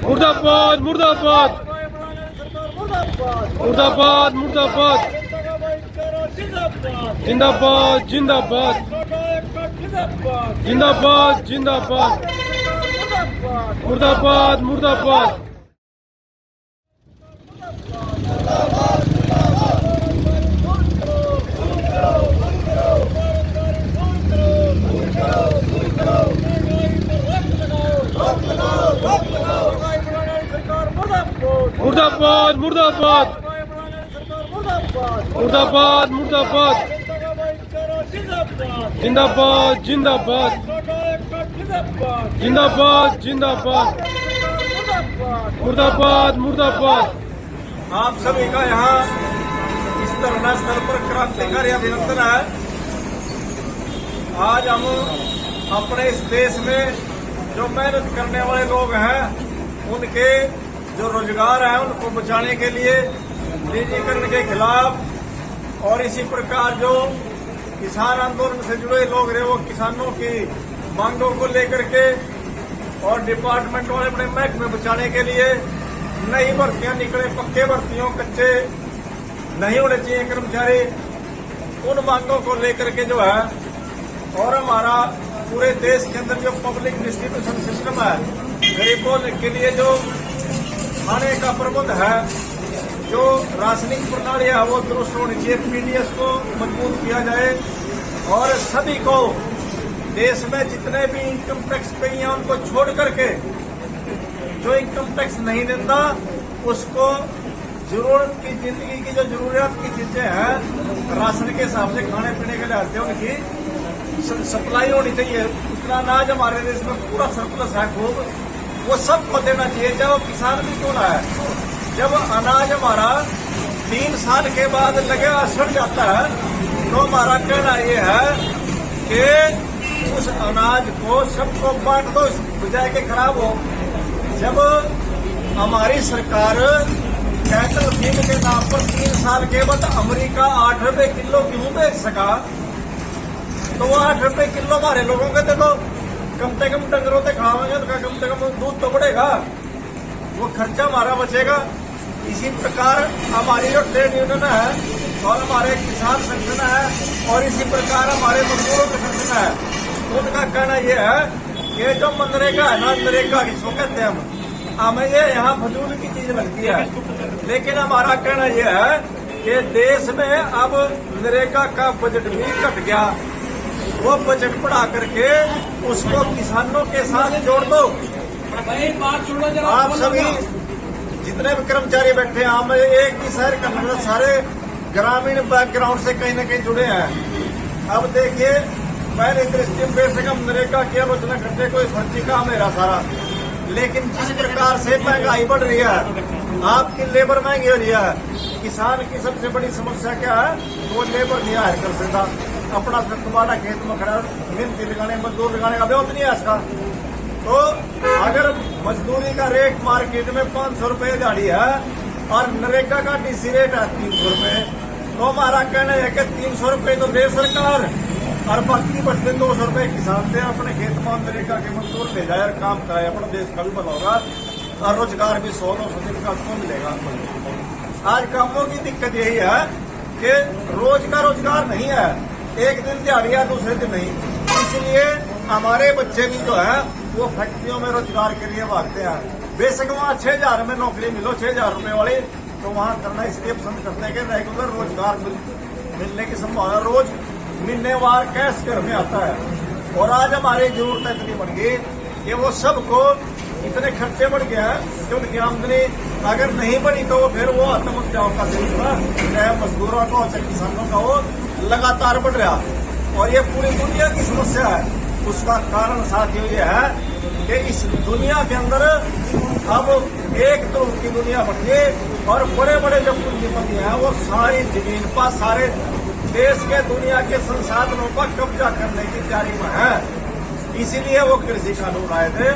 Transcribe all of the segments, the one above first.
मुर्दाबाद मुर्दाबाद मुर्दाबाद मुर्दाबाद जिंदाबाद जिंदाबाद जिंदाबाद जिंदाबाद मुर्दाबाद मुर्दाबाद मुर्दाबाद मुर्दाबाद मुर्दाबाद मुर्दाबाद जिंदाबाद जिंदाबाद जिंदाबाद जिंदाबाद मुर्दाबाद मुर्दाबाद। आप सभी का यहाँ इस धरना स्थल पर क्रांतिकारी अभिनंदन है। आज हम अपने इस देश में जो मेहनत करने वाले लोग हैं उनके जो रोजगार है उनको बचाने के लिए निजीकरण के खिलाफ और इसी प्रकार जो किसान आंदोलन से जुड़े लोग रहे वो किसानों की मांगों को लेकर के और डिपार्टमेंट वाले अपने महकमे बचाने के लिए नई भर्तियां निकले, पक्के भर्तियों कच्चे नहीं होने चाहिए कर्मचारी, उन मांगों को लेकर के जो है और हमारा पूरे देश के अंदर जो पब्लिक डिस्ट्रीब्यूशन सिस्टम है गरीबों के लिए जो खाने का प्रबंध है, जो राशनिंग प्रणाली है वो दुरुस्त होनी चाहिए, पीडीएस को मजबूत किया जाए और सभी को देश में जितने भी इनकम टैक्स पेई हैं उनको छोड़ करके जो इनकम टैक्स नहीं देता उसको जरूरत की जिंदगी की जो जरूरत की चीजें हैं राशन के हिसाब से खाने पीने के लिहाज से उनकी सप्लाई होनी चाहिए। उतना अनाज हमारे देश में पूरा सरप्लस है खूब, वो सबको देना चाहिए, जब किसान भी क्यों ना है। जब अनाज हमारा 3 साल के बाद लगे सड़ जाता है तो हमारा कहना ये है कि उस अनाज को सबको बांट दो बजाय के खराब हो। जब हमारी सरकार कैटल फीड के नाम पर 3 साल के बाद अमेरिका 8 रुपए किलो गेहूं बेच सका तो वो 8 रुपए किलो हमारे लोगों के देखो कम से कम डंगरों से खावेंगे तो कम से कम दूध तो बढ़ेगा, वो खर्चा हमारा बचेगा। इसी प्रकार हमारी जो ट्रेड यूनियन है और हमारे किसान संगठन है और इसी प्रकार हमारे मजदूरों का संगठन है, उनका कहना यह है कि जो मनरेगा है ना, नरेगा किसको कहते हैं हमें ये यहाँ फजूल की चीज लगती है, लेकिन हमारा कहना यह है कि देश में अब नरेगा का बजट भी घट गया, वो बजट बढ़ा करके उसको किसानों के साथ जोड़ दो। आप सभी जितने भी कर्मचारी बैठे हैं हम एक ही शहर का मतलब सारे ग्रामीण बैकग्राउंड से कहीं न कहीं जुड़े हैं। अब देखिए पहले दृष्टि में बेशक हम नरेगा की आलोचना करते कोई फर्जी काम मेरा सारा, लेकिन जिस प्रकार से महंगाई बढ़ रही है, आपकी लेबर महंगी हो रही है, किसान की सबसे बड़ी समस्या क्या है, वो लेबर नहीं हायर कर सकता। अपना तुम्हारा खेत में खड़ा मिहनती लगाने मजदूर लगाने का बहुत नहीं है इसका। तो अगर मजदूरी का रेट मार्केट में 500 रुपए दिहाड़ी है और नरेगा का डीसी रेट है 300 रुपए, तो हमारा कहना है कि 300 रुपए तो दे सरकार और बाकी बचते 200 रुपए किसान से अपने खेत में नरेगा के मजदूर ले जाए और काम कराए, अपना देश का भी बना होगा और रोजगार भी 100-200 दिन का आपको मिलेगा। आज कामों की दिक्कत यही है कि रोज का रोजगार नहीं है, एक दिन दिहाड़ी है दूसरे दिन नहीं, इसलिए हमारे बच्चे भी जो है वो फैक्ट्रियों में रोजगार के लिए भागते हैं। बेशक वहाँ 6000 में नौकरी मिलो 6000 रुपए वाली, तो वहाँ करना इसलिए पसंद करते हैं कि रेगुलर रोजगार मिलने की संभावना, रोज महीनेवार कैश घर में आता है। और आज हमारी जरूरत इतनी बढ़ गई कि वो सबको इतने खर्चे बढ़ गया है कि उनकी आमदनी अगर नहीं बढ़ी तो फिर वो आत्महत्याओं का सिलसिला चाहे मजदूरों का हो चाहे किसानों का हो लगातार बढ़ रहा, और ये पूरी दुनिया की समस्या है। उसका कारण साथियों ये है कि इस दुनिया के अंदर अब एक ध्रुव की दुनिया बन गई और बड़े बड़े जो पूंजीपति हैं वो सारी जमीन पर सारे देश के दुनिया के संसाधनों पर कब्जा करने की तैयारी में है। इसीलिए वो कृषि कानून आए थे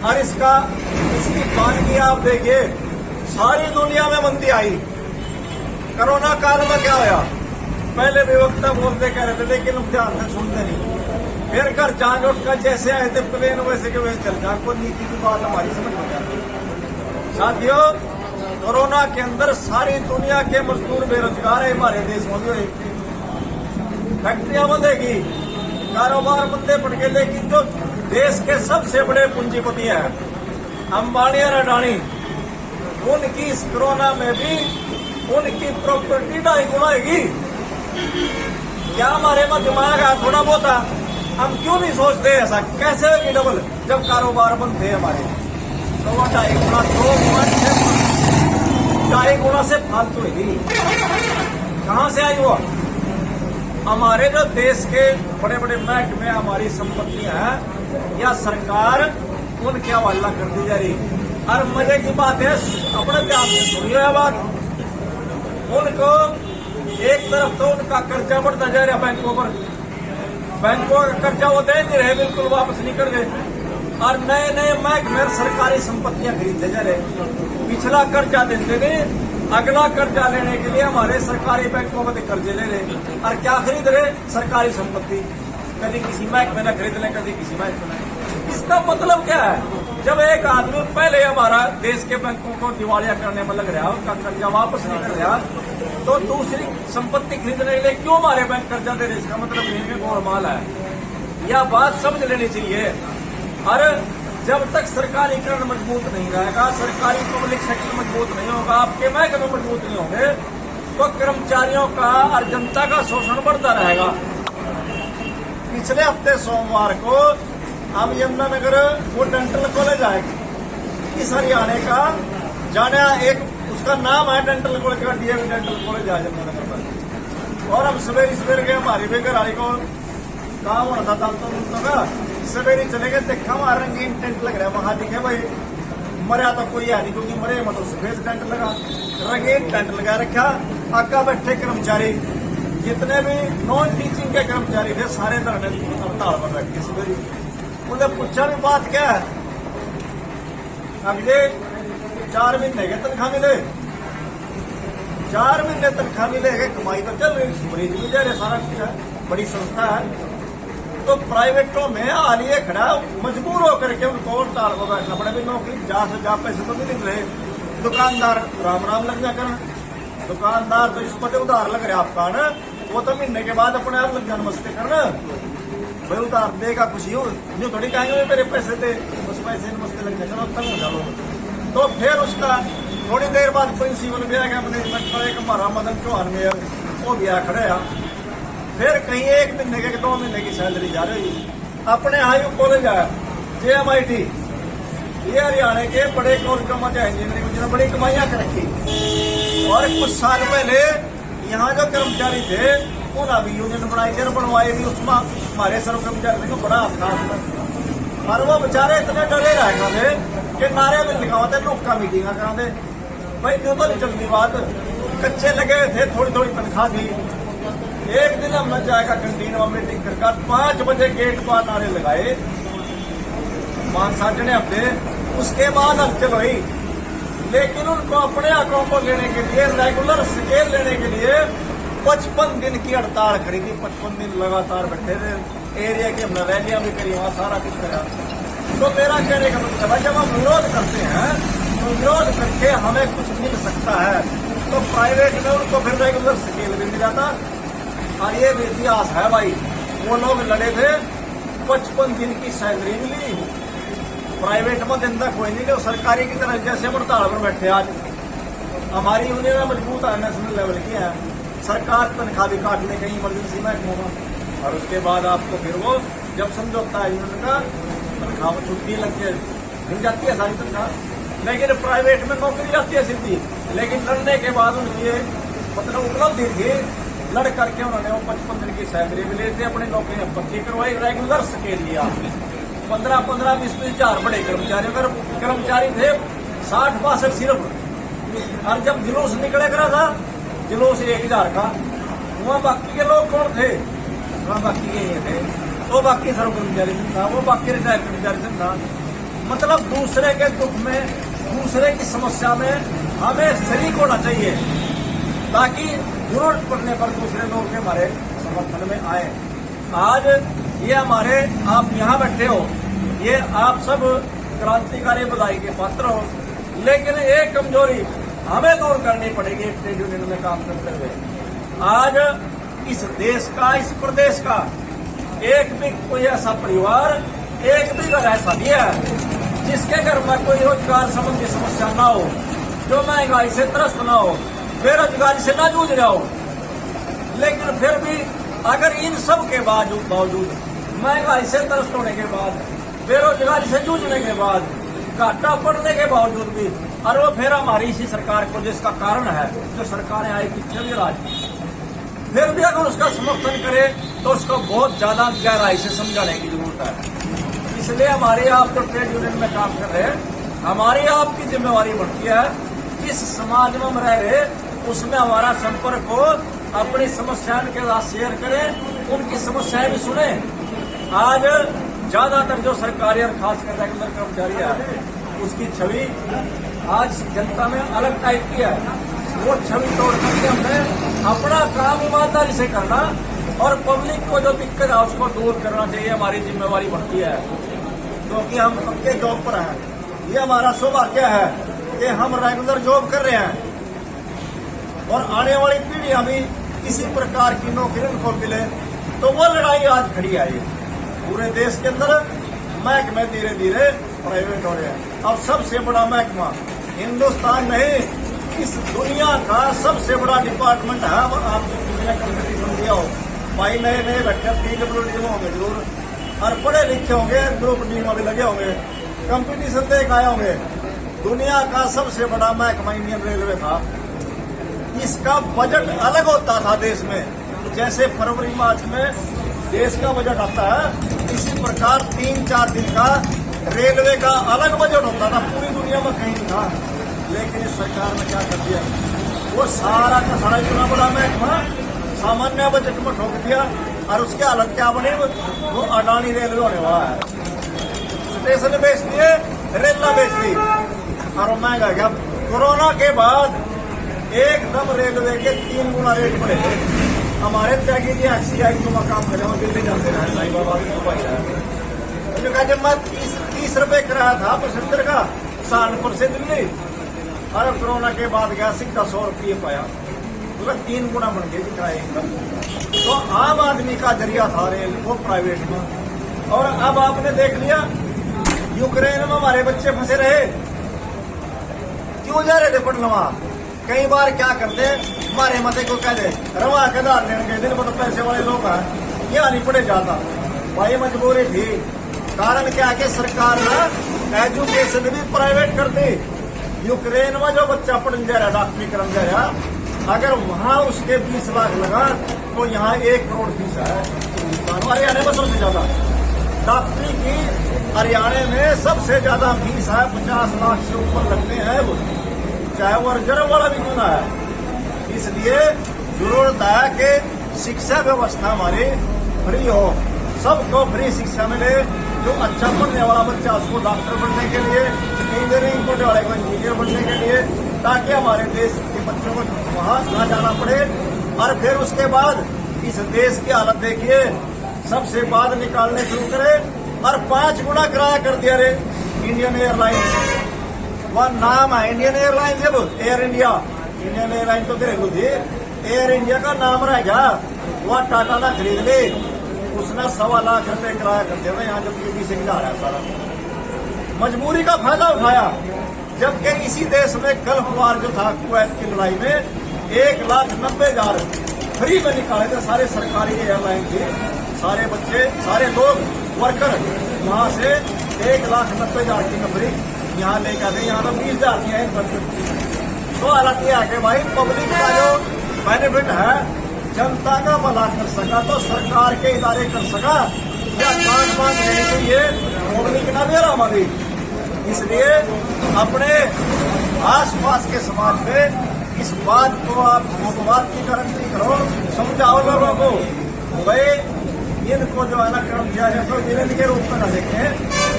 और इसकी बानगी आप देखिए सारी दुनिया में मंदी आई। कोरोना काल में क्या होया, पहले विवक्ता बोलते कह रहे थे लेकिन हम ध्यान से सुनते नहीं। फिर घर जान उठ कर जैसे आए थे प्लेन वैसे के वैसे चल जाए, कोई नीति की बात हमारी समझ में आती। साथियों, कोरोना के अंदर सारी दुनिया के मजदूर बेरोजगार है, हमारे देश में भी फैक्ट्रियां बंदेगी, कारोबार बंदे पड़ गए। लेकिन जो देश के सबसे बड़े पूंजीपति हैं अंबानी और अडानी, उनकी इस कोरोना में भी उनकी प्रॉपर्टी 2.5 गुना होगी। क्या हमारे में दिमाग है थोड़ा बहुत है? हम क्यों नहीं सोचते ऐसा? कैसे होगी डबल जब कारोबार बंद थे हमारे? तो वो 2.5 गुना 2.5 गुना से फालतू होगी। कहां से आई वो? हमारे जो देश के बड़े बड़े महकमे, हमारी संपत्तियां हैं या सरकार उनके हवाला कर दी जा रही। और मजे की बात है, अपने ध्यान से सुनिए यह बात, उनको एक तरफ तो उनका कर्जा बढ़ता जा रहा बैंकों पर, बैंकों का कर्जा वो दे नहीं रहे, बिल्कुल वापस नहीं कर गए। और नए नए महकमे सरकारी संपत्तियां खरीदते जा रहे। पिछला कर्जा देते नहीं, अगला कर्जा लेने के लिए हमारे सरकारी बैंकों में कर्जे ले रहे। और क्या खरीद रहे? सरकारी संपत्ति। कभी किसी महकमे ने खरीद ले, कभी किसी महकमे ने। इसका मतलब क्या है? जब एक आदमी पहले हमारा देश के बैंकों को दिवालिया करने में लग रहा, उनका कर्जा वापस नहीं कर रहा, तो दूसरी संपत्ति खरीदने के लिए क्यों हमारे बैंक कर्जा दे रहे? इसका मतलब इनमें गोलमाल है। यह बात समझ लेनी चाहिए। और जब तक सरकारीकरण मजबूत नहीं रहेगा, सरकारी पब्लिक सेक्टर मजबूत नहीं होगा, आपके महकमे मजबूत नहीं होंगे, तो कर्मचारियों का और जनता का शोषण बढ़ता रहेगा। पिछले हफ्ते सोमवार को हम यमुनानगर वो डेंटल कॉलेज आएगी इस हरियाणा का, जाने एक उसका नाम है डेंटल कॉलेज का, डीएवी डेंटल कॉलेज है यमुनानगर पर। और हम सवेरे सवेरे गए, हमारी बेघराली को काम होना था तो का सवेरे चले गए, देखा वहां रंगीन टेंट लग रहा है। वहां दिखे भाई मरा तो कोई है नहीं, क्योंकि मरे मतलब सफेद टेंट लगा, रंगीन टेंट लगा रखा। आका बैठे कर्मचारी जितने भी नॉन टीचिंग के कर्मचारी थे सारे धरने हड़ताल पर बैठे सवेरे। उन्हें पूछा भी बात क्या है? अगले 4 महीने के तनख्वाह मिले, 4 महीने तनख्वाह मिलेगा, कमाई तो चल रही, मरीज भी जा रहे, सारा कुछ है, बड़ी संस्था है। तो प्राइवेटों में आलिए खड़ा मजबूर होकर के उनको हड़ताल पर बैठना पड़े। भी नौकरी जा से जा पैसे तो नहीं रहे। दुकानदार राम राम लग जा कर, दुकानदार तो इस पर उधार लग रहा आपका ना, वो तो महीने के बाद अपने आप लग जाना नमस्ते करना, भाई उधार देगा खुशी हो, जो थोड़ी कहेंगे मेरे पैसे थे, उस पैसे नमस्ते लग जाएगा, तंग हो जाओ। तो फिर उसका थोड़ी देर बाद प्रिंसिपल भी आएगा, मैनेजमेंट का एक हमारा मदन चौहान मेयर वो भी आ खड़े हैं। फिर कहीं 1 महीने के 2 महीने की सैलरी जा रही। अपने हाई कॉलेज है JMIT, ये हरियाणा के बड़े कॉलेजों में इंजीनियरिंग जिन्होंने बड़ी कमाइयां कर रखी। और कुछ साल पहले यहाँ जो कर्मचारी थे उन्हें भी यूनियन बनाई थी, बनवाई भी, उसमें हमारे सर्व कर्मचारी को बड़ा खास। और वो बेचारे इतने डरे रहेगा थे कि नारे में लिखाते लोग का मीटिंग कराते। भाई क्यों तो नहीं चलती बात, कच्चे लगे थे, थोड़ी थोड़ी तनख्वाह थी। एक दिन हमने जाएगा कैंटीन में मीटिंग कर 5 बजे गेट पर नारे लगाए 5-7 हफ्ते, उसके बाद हलचल हुई। लेकिन उनको अपने हकों को लेने के लिए, रेगुलर स्केल लेने के लिए 55 दिन की हड़ताल खड़ी थी। 55 दिन लगातार बैठे थे। एरिया की हमने रैलियां भी करी, वहां सारा कुछ करा। तो मेरा कहने का मतलब है, जब हम विरोध करते हैं तो विरोध करके हमें कुछ मिल सकता है, तो प्राइवेट में उनको फिर रेगुलर स्केल भी मिल जाता। और ये भी इतिहास है भाई, वो लोग लड़े थे, 55 दिन की सैलरी मिली, प्राइवेट में दिन तक कोई नहीं, जो सरकारी की तरह जैसे हड़ताल पर बैठे। आज हमारी यूनियन मजबूत है, नेशनल लेवल की है, सरकार तनख्वाह भी काट ले कहीं इमरजेंसी महकमों में। और उसके बाद आपको फिर वो जब समझौता है यूनियन का, तनख्वाह में छुट्टी लग के मिल जाती है सारी तनख्वाह। लेकिन प्राइवेट में नौकरी जाती है सीधी, लेकिन लड़ने के बाद उनकी मतलब उपलब्धि थी, लड़ करके उन्होंने वो 55 दिन की सैलरी भी ली थी, अपनी नौकरियां पक्की करवाई, रेगुलर स्केल लिया। 15-15, 20-20 हजार बड़े कर्मचारी, अगर कर्मचारी थे 60-62 सिर्फ। और जब जुलूस निकले करा था, जुलूस 1000 का, वहाँ बाकी के लोग कौन थे? वहाँ बाकी के ये थे, वो बाकी सर्व कर्मचारी था, वो बाकी रिटायर कर्मचारी था। मतलब दूसरे के दुख में दूसरे की समस्या में हमें शरीक होना चाहिए, ताकि जरूरत पड़ने पर दूसरे लोग के हमारे समर्थन में आए। आज ये हमारे आप यहाँ बैठे हो, ये आप सब क्रांतिकारी बधाई के पात्र हो, लेकिन एक कमजोरी हमें दूर करनी पड़ेगी एक ट्रेड यूनियन में काम करते हुए। आज इस देश का, इस प्रदेश का एक भी कोई ऐसा परिवार, एक भी घर ऐसा नहीं है जिसके घर में कोई रोजगार संबंधी समस्या ना हो, जो महंगाई से त्रस्त ना हो, बेरोजगारी से ना जूझ रहा हो। लेकिन फिर भी अगर इन सब के बावजूद महंगाई से त्रस्त होने के बाद, बेरोजगारी से जूझने के बाद, घाटा पड़ने के बावजूद भी, और वो फिर हमारी इसी सरकार को, जिसका कारण है जो सरकारें आई पीछे भी राज, फिर भी अगर उसका समर्थन करे तो उसको बहुत ज्यादा गहराई से समझाने की जरूरत है। इसलिए हमारी आप जो ट्रेड यूनियन में काम कर रहे हैं, हमारी आपकी जिम्मेवारी बनती है किस समाज में हम रह रहे उसमें हमारा संपर्क हो, अपनी समस्याओं के साथ शेयर करें, उनकी समस्याएं भी सुने। आज ज्यादातर जो सरकारी और खासकर रेगुलर कर्मचारी है, उसकी छवि आज जनता में अलग टाइप की है। वो छवि तोड़ करके हमें अपना काम ईमानदारी से करना और पब्लिक को जो दिक्कत है उसको दूर करना चाहिए, हमारी जिम्मेवारी बनती है। क्योंकि हम पक्के जॉब पर हैं, ये हमारा सौभाग्य है कि हम रेगुलर जॉब कर रहे हैं, और आने वाली पीढ़ियां भी किसी प्रकार की नौकरी उनको मिले, तो वो लड़ाई आज खड़ी है। ये पूरे देश के अंदर महकमे धीरे धीरे प्राइवेट हो रहे हैं। अब सबसे बड़ा महकमा हिंदुस्तान नहीं, इस दुनिया का सबसे बड़ा डिपार्टमेंट है। अब आप किसी कंपटीशन दिया हो, भाई नए नए बच्चे PWD में होंगे जरूर, और पढ़े लिखे होंगे, ग्रुप डी में भी लगे होंगे, कंपटीशन देख आए होंगे। दुनिया का सबसे बड़ा महकमा इंडियन रेलवे था। इसका बजट अलग होता था देश में, जैसे फरवरी मार्च में देश का बजट आता है, इसी प्रकार 3-4 दिन का रेलवे का अलग बजट होता था, पूरी दुनिया में कहीं नहीं था। लेकिन इस सरकार ने क्या कर दिया, वो सारा का सारा इतना बड़ा महकमा सामान्य बजट में ठोक दिया, और उसकी हालत क्या बनी, वो अडानी रेलवे होने वाला है। स्टेशन बेच दिए, रेलवे बेच दी, और महंगा गया। कोरोना के बाद एकदम रेलवे के 3 गुना रेट बढ़े थे। हमारे त्यागी जी XCI जो काम करे, दिल्ली जाते रहे, साई बाबा की सुबह है, कहा जब मैं 30 रुपए कराया था पैसेंजर का सहारनपुर से दिल्ली, और कोरोना के बाद गया सीधा 100 रुपये पाया, तो 3 गुना बन गए किराए का। तो आम आदमी का जरिया था रेल, वो प्राइवेट में। और अब आपने देख लिया, यूक्रेन में हमारे बच्चे फंसे रहे, क्यों जा रहे थे पढ़ने वहां? कई बार क्या करते, हमारे मते को कह दे रवा के दार लेने के दिन, तो पैसे वाले लोग हैं, यहाँ नहीं पढ़े जाता। भाई मजबूरी थी, कारण क्या कि सरकार ने एजुकेशन भी प्राइवेट कर दी। यूक्रेन में जो बच्चा पढ़ने जा रहा, डॉक्टरी करने जा रहा, अगर वहां उसके 20 लाख लगा, तो यहाँ 1 करोड़ फीस है। हरियाणा में सबसे ज्यादा डॉक्टरी की, हरियाणा में सबसे ज्यादा फीस है, 50 लाख से ऊपर लगते हैं, वो चाहे वो रिजर्व वाला भी क्यों ना है। इसलिए जरूरत है कि शिक्षा व्यवस्था हमारी फ्री हो, सबको फ्री शिक्षा मिले। जो अच्छा पढ़ने वाला बच्चा उसको डॉक्टर बनने के लिए, इंजीनियरिंग पढ़ने वाले को इंजीनियर बनने के लिए, ताकि हमारे देश के बच्चों को वहां ना जाना पड़े। और फिर उसके बाद इस देश की हालत देखिए, सबसे बाद निकालने शुरू करे, और 5 गुना किराया कर दिया रे इंडियन एयरलाइंस। वह नाम है इंडियन एयरलाइंस, जब एयर इंडिया, इंडियन एयरलाइंस तो घरेलू थी, एयर इंडिया का नाम रह गया। वह टाटा ना खरीद ली, उसने 1.25 लाख रुपए किराया कर दिया, यहाँ जब यूपी से जा रहा है सारा। मजबूरी का फायदा उठाया, जबकि इसी देश में गल्फ वार जो था, कुवैत की लड़ाई में 1,90,000 फ्री में निकाले थे सारे सरकारी एयरलाइन के सारे बच्चे, सारे लोग, वर्कर, वहां से 1,90,000 की नौकरी यहाँ लेकर आते। यहाँ तो 20,000 की है। तो हालांकि यह है कि भाई पब्लिक का जो बेनिफिट है, जनता का भला कर सका तो सरकार के इदारे कर सका, या कान देने के लिए पब्लिक ना दे रहा हमारी। इसलिए अपने आसपास के समाज में इस बात को, आप इस बात की गारंटी करो, समझाओ लोगों को, भाई इनको जो है ना कर्मचारियों को विलेन के रूप में न देखें,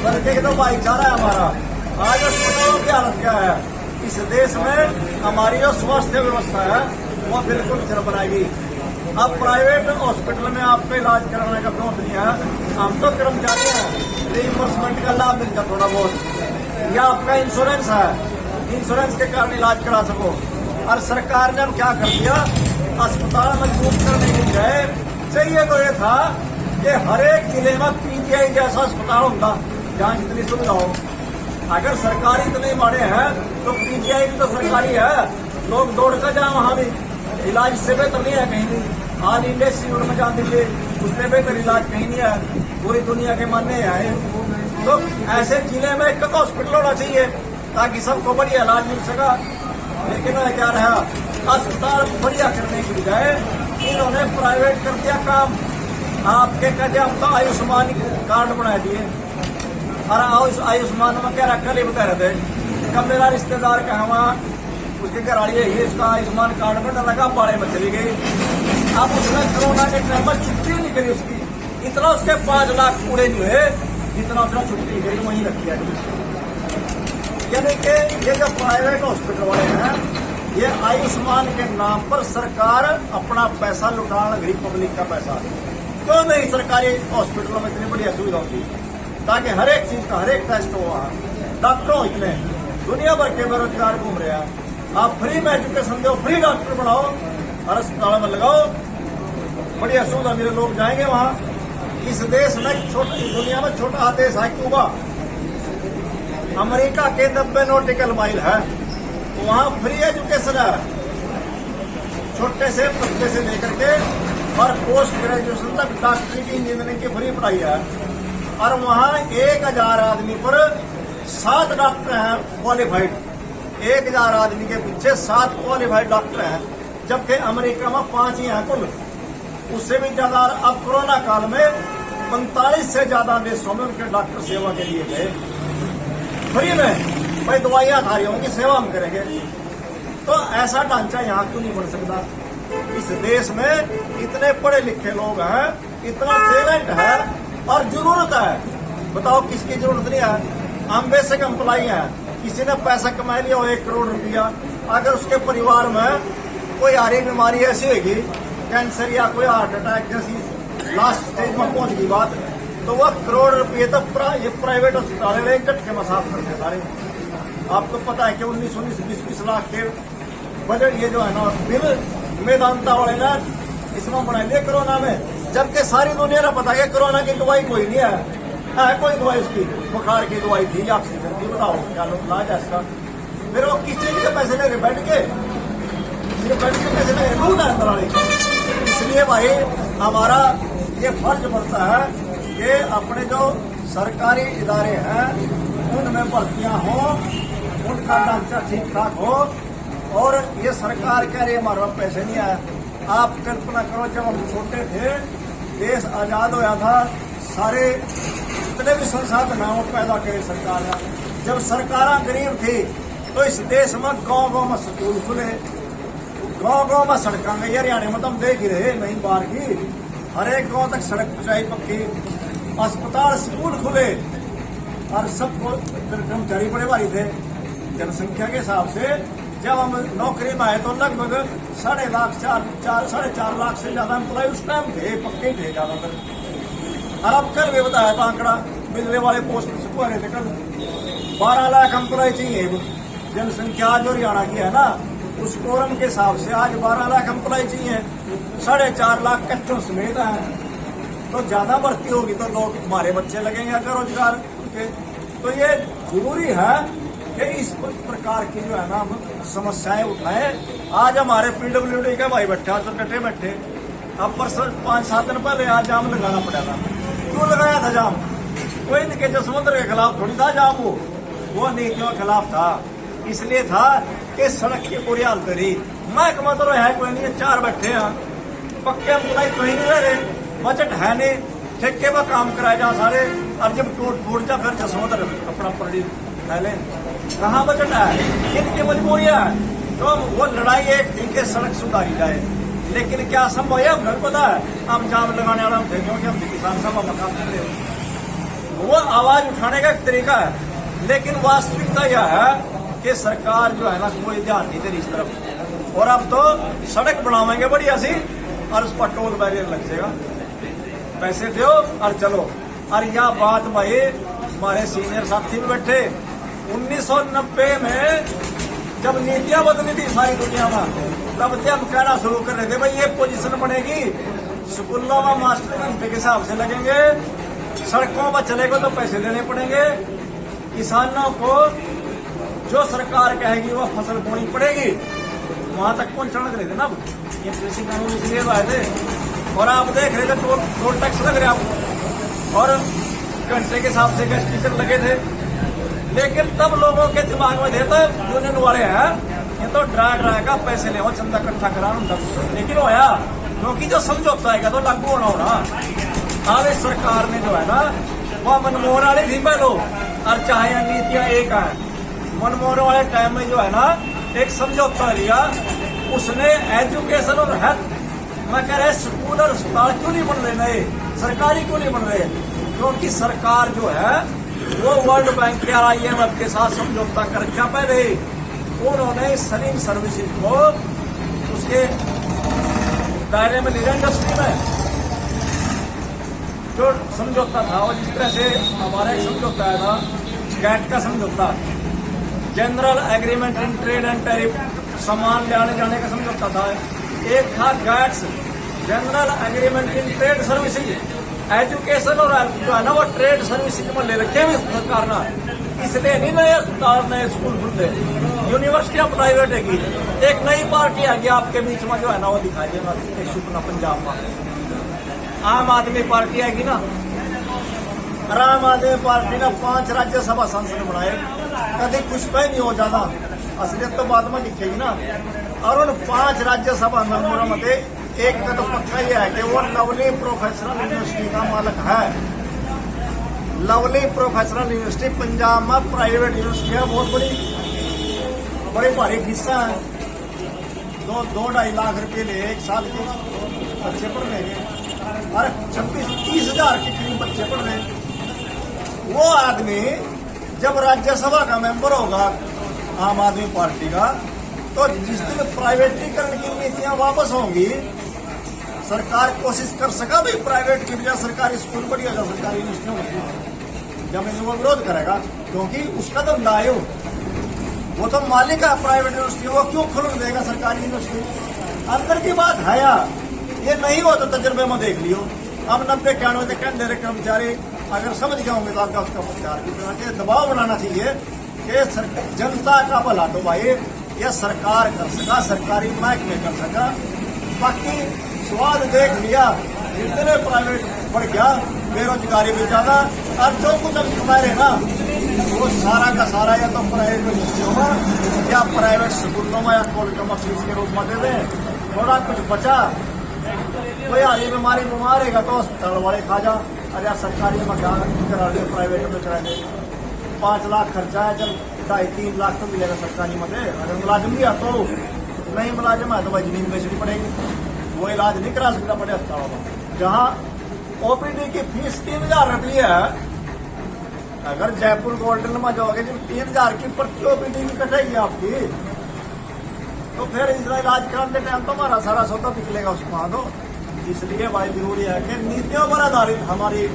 बल्कि तो भाईचारा है हमारा। आज अस्पतालों की हालत क्या क्या है, इस देश में हमारी जो स्वास्थ्य व्यवस्था है वो बिल्कुल चल बनाएगी। अब प्राइवेट हॉस्पिटल में आपको इलाज कराने का जरूरत नहीं है, हम तो कर्मचारी हैं, रिइंबर्समेंट का लाभ मिलता थोड़ा बहुत, या आपका इंश्योरेंस है, इंश्योरेंस के कारण इलाज करा सको। और सरकार ने क्या कर दिया, अस्पताल मजबूत करने के लिए चाहिए तो ये था कि हर एक जिले में पीजीआई जैसा अस्पताल होगा जहाँ जितनी सुविधा हो। अगर सरकारी इतने माड़े हैं तो पीजीआई भी तो सरकारी है, लोग दौड़ कर जाए वहां भी, इलाज से बेहतर नहीं है कहीं भी। ऑल इंडिया शिविर में जान दीजिए, उससे बेहतर इलाज कहीं नहीं है, पूरी दुनिया के मानने आए। तो ऐसे जिले में एक हॉस्पिटल होना चाहिए ताकि सबको बढ़िया इलाज मिल सका। लेकिन क्या रहा, अस्पताल बढ़िया करने की बजाय इन्होंने प्राइवेट कर दिया काम। आपके कहते हम तो आयुष्मान कार्ड बना दिए, और आयुष्मान में क्या रखा, कल ही बता रहे थे कब मेरा रिश्तेदार का वहाँ उसके घर वाली है, इसका आयुष्मान कार्ड में लगा, बाड़े में चली गई। अब उसने कोरोना के टाइम में छुट्टी नहीं करी उसकी, इतना उसके 5 लाख पूरे नहीं हुए जितना उसने छुट्टी करी वहीं रखी है। यानी कि ये जो प्राइवेट हॉस्पिटल वाले हैं, ये आयुष्मान के नाम पर सरकार अपना पैसा लुटाना, गरीब पब्लिक का पैसा। क्यों नहीं सरकारी हॉस्पिटलों में इतनी बढ़िया सुविधा होती ताकि हर एक चीज का हर एक टेस्ट हो वहाँ। डॉक्टर इतने दुनिया भर के बेरोजगार घूम रहे हैं, आप फ्री में एजुकेशन दो, फ्री डॉक्टर बढ़ाओ और अस्पताल में लगाओ, बढ़िया सुविधा मेरे लोग जाएंगे वहाँ। इस देश में दुनिया में छोटा देश है क्यूबा, अमेरिका के 90 नॉटिकल माइल है, वहाँ फ्री एजुकेशन है, छोटे से बच्चे से लेकर के और पोस्ट ग्रेजुएशन तक डॉक्टरी की इंजीनियरिंग की फ्री पढ़ाई है। और वहाँ 1000 आदमी पर 7 डॉक्टर हैं क्वालिफाइड, 1000 आदमी के पीछे 7 क्वालिफाइड डॉक्टर हैं, जबकि अमेरिका में 5 ही हैं कुल, उससे भी ज्यादा। अब कोरोना काल में 45 से ज्यादा देशों में उनके डॉक्टर सेवा के लिए गए फ्री में, भाई दवाइयां धारी होंगी, सेवा हम करेंगे। तो ऐसा ढांचा यहाँ क्यों नहीं बन सकता? इस देश में इतने पढ़े लिखे लोग हैं, इतना टैलेंट है और जरूरत है, बताओ किसकी जरूरत नहीं है? हम बेसिक एम्प्लॉई हैं, किसी ने पैसा कमा लिया हो 1 करोड़ रुपया, अगर उसके परिवार में कोई हारी बीमारी ऐसी होगी, कैंसर या कोई हार्ट अटैक जैसी लास्ट स्टेज में पहुंच गई बात, तो वह करोड़ रुपये तो ये प्राइवेट अस्पताल एक झटके में साफ करते सारे। आपको पता है कि 19-19, 20-20 लाख के बजट ये जो है ना बिल मेदांता वाले ना इसमें बना दिए कोरोना में, जबकि सारी दुनिया ने पता है कोरोना की दवाई कोई नहीं है कोई दवाई उसकी बुखार की दवाई थी, ऑक्सीजन की, बताओ क्या लोग इलाज है इसका? फिर वो किस चीज के पैसे ले रहे, बेड के पैसे ले लूट है अंदर वाले। इसलिए भाई हमारा ये फर्ज बनता है कि अपने जो सरकारी इदारे हैं उनमें भर्तियां हो, उनका ढांचा ठीक ठाक हो। और ये सरकार कह रही है हमारे पास पैसे नहीं आए। आप कल्पना करो, जब हम छोटे थे, देश आजाद होया था, सारे जितने भी संसाधन हैं वो पैदा करे सरकार ने। जब सरकार गरीब थी तो इस देश में गांव में स्कूल खुले, गांव में सड़कें गई, हरियाणा में तो हम देख ही रहे, नहीं बाहर की, हर एक गांव तक सड़क पहुंचाई पक्की, अस्पताल स्कूल खुले और सबको कर्मचारी बड़े भारी थे जनसंख्या के हिसाब से। जब हम नौकरी में आए तो लगभग 4.5 लाख से ज्यादा एम्प्लॉय उस टाइम थे, पक्के थे ज्यादातर। और अब कल भी बताया था आंकड़ा, बिजली वाले पोस्ट से कह रहे थे कल 12 लाख एम्प्लॉय चाहिए। जनसंख्या जो हरियाणा की है ना, उस कोरम के हिसाब से आज 12 लाख एम्प्लॉय चाहिए, 4.5 लाख कच्चों समेत है। तो ज्यादा भर्ती होगी तो लोग हमारे बच्चे लगेंगे अगर रोजगार के। तो ये जरूरी है कि इस प्रकार की जो है ना हम समस्याएं उठाएं। आज हमारे PWD के भाई बैठे, आज तो डटे बैठे। अब परसों 5-7 दिन पहले आज जाम लगाना पड़ा था। क्यों लगाया था जाम? कोई इनके जो समुद्र के खिलाफ थोड़ी था जाम, वो नीतियों के खिलाफ था। इसलिए था कि सड़क की बुरी हालत रही, महकमा तो है कोई नहीं, 4 बैठे हैं, पक्के एम्प्लॉय कोई नहीं रह रहे, बजट है नहीं, ठेके में काम कराए जा सारे, और जब टूट जा फिर समुद्र अपना पड़ी पहले कहाँ बजट है? इनकी मजबूरियां है। तो वो लड़ाई एक थी कि सड़क सुधारी जाए, लेकिन क्या संभव है? घर पता है हम जाम लगाने वाला थे, क्योंकि हम किसान सभा में काम करते हैं। वो आवाज उठाने का एक तरीका है, लेकिन वास्तविकता यह है कि सरकार जो है ना कोई ध्यान नहीं दे रही इस तरफ। और अब तो सड़क बनावेंगे बढ़िया सी और उस पर टोल बैरियर लग जाएगा, पैसे दो और चलो। और यह बात भाई हमारे सीनियर साथी भी बैठे 1990 में जब नीतियां बदली थी सारी दुनिया में, तब से हम कहना शुरू कर रहे थे भाई ये पोजीशन बनेगी, स्कूलों में मास्टर घंटे के हिसाब से लगेंगे, सड़कों पर चलेगा तो पैसे देने पड़ेंगे, किसानों को जो सरकार कहेगी वो फसल बोनी पड़ेगी। वहां तक पहुंचाने रहे थे ना ये कृषि कानून, इसलिए आए थे। और आप देख रहे थे टोल टैक्स लग रहे आप, और घंटे के हिसाब से गेस्ट टीचर लगे थे। लेकिन तब लोगों के दिमाग में थे तो यूनियन वाले हैं ये तो डरा का पैसे ले चंदा इकट्ठा करा, लेकिन होया क्योंकि जो समझौता है तो लागू होना होना। अब इस सरकार ने जो है ना वह मनमोहन वाली थी पहलो, और चाहे नीतियां एक है। मनमोहन वाले टाइम में जो है ना एक समझौता लिया, उसने एजुकेशन और हेल्थ, मैं कह रहे स्कूल और अस्पताल क्यों नहीं बन रहे नए, सरकारी क्यों नहीं बन रहे, क्योंकि सरकार जो है वो वर्ल्ड बैंक या IMF के साथ समझौता कर रखा पहले। उन्होंने सलीम सर्विसेज को उसके दायरे में ले लिया इंडस्ट्री में। जो समझौता था और जिस तरह से हमारा एक समझौता आया था गैट का समझौता, general agreement in trade and tariff, सामान ले आने जाने का समझौता था। एक था gets, general agreement in trade services, education और जो है ना वो ट्रेड सर्विसेज में ले रखे हुए सरकार ने, इसलिए नहीं नए अस्पताल नए स्कूल खुलते, यूनिवर्सिटियां प्राइवेट है। एक नई पार्टी आ गई आपके बीच में जो है ना वो दिखाई देगा एक सुपना पंजाब में, आम आदमी पार्टी आएगी ना। आम आदमी पार्टी ने 5 राज्यसभा सांसद बनाए, कभी कुछ पे नहीं हो जाता, असलियत तो बाद में दिखेगी ना। और उन 5 राज्यसभा मेंबरों में एक का तो पक्का यह है कि वो लवली प्रोफेशनल यूनिवर्सिटी का मालिक है। लवली प्रोफेशनल यूनिवर्सिटी पंजाब में प्राइवेट यूनिवर्सिटी है, बहुत बड़ी भारी फीसा है, 2-2.5 लाख रुपए ले एक साल के बच्चे पढ़ने के, और 26-30 हजार के करीब बच्चे पढ़ रहे। वो आदमी जब राज्यसभा का मेंबर होगा आम आदमी पार्टी का, तो जिस दिन प्राइवेटीकरण की नीतियां वापस होंगी, सरकार कोशिश कर सका भाई प्राइवेट की बजाय सरकारी स्कूल बढ़िया जा, सरकारी यूनिवर्सिटियों में जब इनको विरोध करेगा, क्योंकि उसका तो लायो वो तो मालिक है प्राइवेट यूनिवर्सिटी, वो क्यों खुल देगा सरकारी यूनिवर्सिटी। अंदर की बात है यार, ये नहीं हो तो तजर्बे में देख लियो। अब 90-91 तक कहने रहे कर्मचारी अगर समझ गए होंगे तो आपका उसका प्रचार की तरह के दबाव बनाना चाहिए कि जनता का भला तो भाई यह सरकार कर सका, सरकारी महकमे कर सका। बाकी स्वाद देख लिया, जितने प्राइवेट बढ़ गया, बेरोजगारी भी ज्यादा, और जो कुछ हम कमा रहे ना वो सारा का सारा या तो प्राइवेट यूनिवर्सिटियों में या प्राइवेट स्कूलों में या कॉलेजों में फीस के रूप में दे दें। थोड़ा कुछ बचा, कोई हारी बीमारी बीमार है तो अस्पताल वाले खा जा, अरे सरकारी में क्या करा दे, प्राइवेट में करा दे। 5 लाख खर्चा है, जब 2.5-3 लाख तो मिलेगा सरकारी में। अगर मुलाजिम भी है तो नहीं, मुलाजिम है तो भाई जमीन बेचनी पड़ेगी, वो इलाज नहीं करा सकता बड़े अस्पतालों में। जहाँ OPD की फीस 3,000 रुपये है, अगर जयपुर गोल्डन में जाओगे जब 3,000 की पर्ची OPD की कटेगी आपकी, तो फिर इसका इलाज कराने टाइम तो हमारा सारा सौदा निकलेगा उसमें। तो इसलिए भाई जरूरी है कि नीतियों पर आधारित हमारी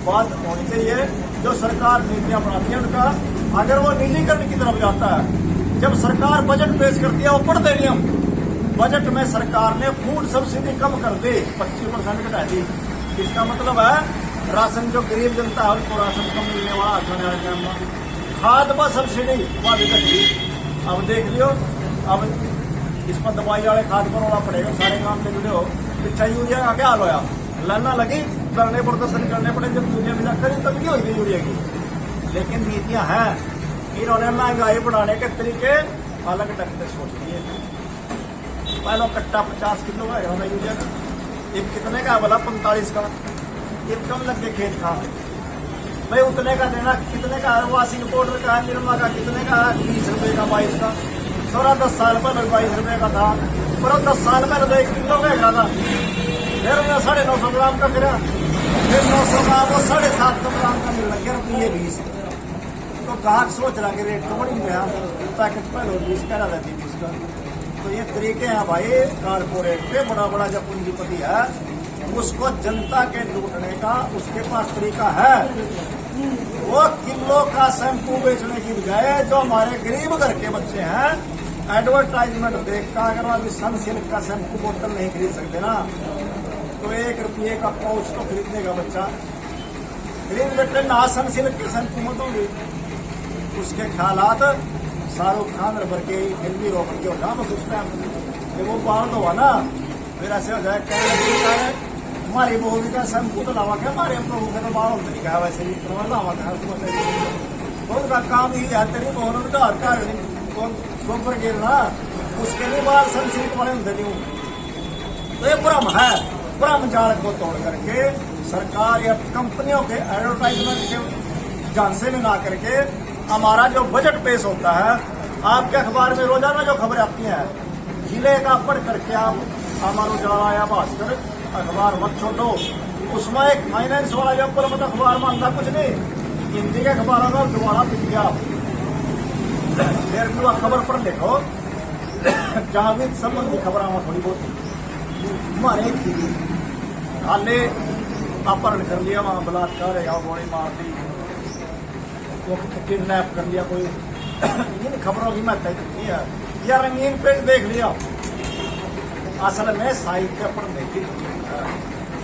बात होनी चाहिए। जो सरकार नीतियां बनाती है उनका, अगर वो निजीकरण की तरफ जाता है, जब सरकार बजट पेश करती है वो पढ़ते नहीं हम, बजट में सरकार ने फूड सब्सिडी कम कर दी, 25% घटा दी। इसका मतलब है राशन जो गरीब जनता है उनको राशन कम मिलने वाला आने वाले टाइम में। खाद पर सब्सिडी वह भी घटी। अब देख लियो, अब इस पर दवाई वाले खाद पर होना पड़ेगा, सारे काम से जुड़े हो। पिछा यूरिया का क्या हाल होया, लाना लगी, करने प्रदर्शन करने पड़े, जब यूरिया मिला करी तब क्यों होगी यूरिया की। लेकिन नीतियां हैं, इन्होंने महंगाई बढ़ाने के तरीके अलग ढंग से सोच लिए। पहले कट्टा 50 किलो है यूरिया का, एक कितने का बोला 45 का, एक कम लग के खेत का भाई उतने का देना। कितने का है वाशिंग पाउडर का है, निरमा का कितने का है, 20 रुपए का, 22 का। 10 साल पहले 22 रुपए का था, पर 10 साल पहले तो 1 किलो का था। फिर उन्हें 950 ग्राम का गिरा, फिर 900 का वो 750 ग्राम का मिल लग गया रुपये 20। तो ग्राहक सोच रहा कि रेट तो बड़ी गया, पैकेट पहले 20 कह रहा था 20 का। तो ये तरीके हैं भाई कारपोरेट के, बड़ा बड़ा जब पूंजीपति है उसको जनता के लूटने का उसके पास तरीका है। वो किलो का शैम्पू बेचने की बजाय जो हमारे गरीब घर के बच्चे हैं एडवर्टाइजमेंट देखकर अगर अभी सनसिल्क का शैम्पू बोतल नहीं खरीद सकते ना तो 1 रुपये का पाउच तो खरीदने का बच्चा खरीद बैठे ना। सनसिल्क के शैम्पू मत होंगे उसके ख्यालात शाहरुख खान भर के फिल्मी रोक के हो जाए बस उस टाइम जब वो बाहर तो हुआ ना फिर ऐसे हो जाए कहने हमारी बहू का शैम्पू तो लावा क्या हमारे प्रभु का तो बाहर होता नहीं वैसे भी तो लावा था उनका काम ही है तेरी बहनों में डर का गोबर गिरना उसके लिए बाहर सनसिल्क वाले होते नहीं। तो ये भ्रम है, भ्रम जाल को तोड़ करके सरकार या कंपनियों के एडवर्टाइजमेंट के झांसे में ना करके हमारा जो बजट पेश होता है आपके अखबार में रोजाना जो खबरें आती हैं जिले का पढ़ करके आप हमारा उजाला या भास्कर अखबार मत छोड़ो। उसमें एक फाइनेंस वाला जब पर मत अखबार मानता कुछ नहीं हिंदी के अखबारों का दोबारा पिट गया। फिर भी वह खबर पढ़ देखो जहां भी संबंधी खबर आवा थोड़ी बहुत हमारे हाले अपहरण कर लिया वहां बलात्कार है गोली मार दी किडनैप कर लिया कोई इन खबरों की महत्ता कितनी है या रंगीन पेज देख लिया। असल में साहित्य पढ़ने की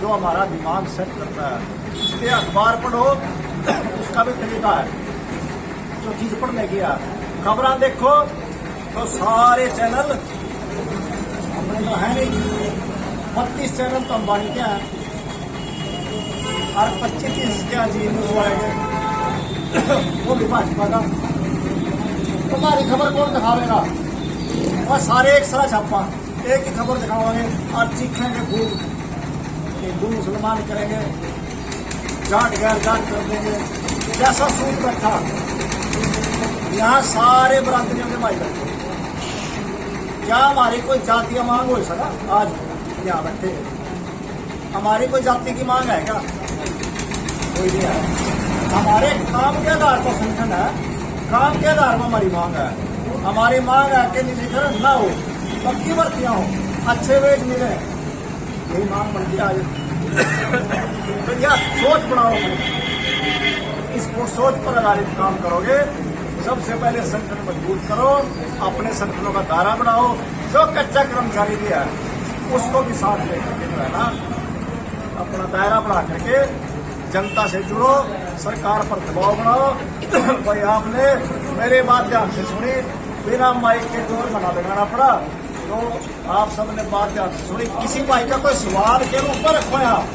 जो हमारा दिमाग सेट करता है इसलिए अखबार पढ़ो उसका भी तरीका है जो चीज पढ़ने की है। खबर देखो तो सारे चैनल हमने तो है नहीं 32 चैनल तो अंबानी के हैं और 25-30 क्या जी न्यूज वाले वो भी भाजपा का। तुम्हारी खबर कौन दिखावेगा और सारे एक सारा छापा एक ही खबर दिखावांगे और चीखेंगे खूब हिंदू मुसलमान करेंगे जाट गैर जाट कर देंगे जैसा सूट बैठा यहाँ सारे बरादरियों के भाई बैठे। क्या हमारी कोई जातीय मांग हो सका आज यहाँ बैठे हमारी कोई जाति की मांग है क्या? कोई नहीं है। हमारे काम के आधार पर संगठन है, काम के आधार पर हमारी मांग है। हमारी मांग है कि निजीकरण न हो, पक्की भर्तियां हो, अच्छे वेज मिले, यही मांग बनती है आज। तो यह सोच बनाओ, इसको सोच पर आधारित काम करोगे। सबसे पहले संगठन मजबूत करो, अपने संगठनों का दायरा बढ़ाओ, जो कच्चा कर्मचारी भी है उसको भी साथ लेकर के जो है ना अपना दायरा बढ़ा करके जनता से जुड़ो, सरकार पर दबाव बनाओ। भाई आपने मेरे बात ध्यान से सुनी, बिना माइक के जोर बना लगाना पड़ा तो आप सबने बात ध्यान से सुनी। किसी भाई का कोई सवाल के ऊपर रखो आप,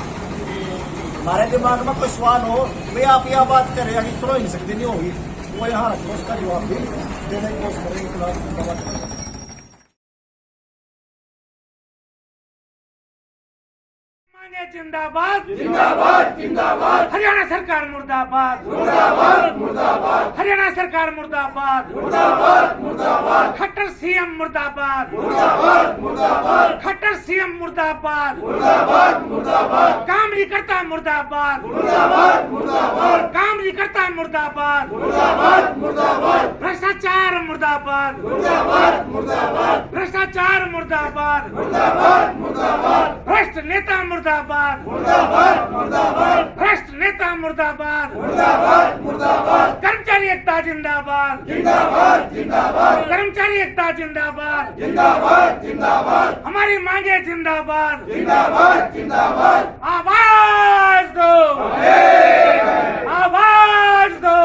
हमारे दिमाग में कोई सवाल हो भाई आप यह बात करें कि सुनो ही सकती नहीं होगी वो यहाँ रखो, उसका जवाब भी देने की कोशिश करेंगे। जिंदाबाद जिंदाबाद जिंदाबाद हरियाणा सरकार मुर्दाबाद मुर्दाबाद मुर्दाबाद हरियाणा सरकार मुर्दाबाद मुर्दाबाद मुर्दाबाद खट्टर सीएम मुर्दाबाद मुर्दाबाद मुर्दाबाद खट्टर सीएम मुर्दाबाद मुर्दाबाद मुर्दाबाद कामरीकर्ता मुर्दाबाद मुर्दाबाद मुर्दाबाद कामरीकर्ता मुर्दाबाद मुर्दाबाद मुर्दाबाद भ्रष्टाचार मुर्दाबाद मुर्दाबाद मुर्दाबाद भ्रष्टाचार मुर्दाबाद मुर्दाबाद मुर्दाबाद भ्रष्ट नेता मुर्दाबाद मुर्दाबाद मुर्दाबाद भ्रष्ट नेता मुर्दाबाद मुर्दाबाद मुर्दाबाद कर्मचारी एकता जिंदाबाद जिंदाबाद जिंदाबाद कर्मचारी एकता जिंदाबाद जिंदाबाद जिंदाबाद हमारी मांगे जिंदाबाद जिंदाबाद जिंदाबाद आवाज दो आवाज दो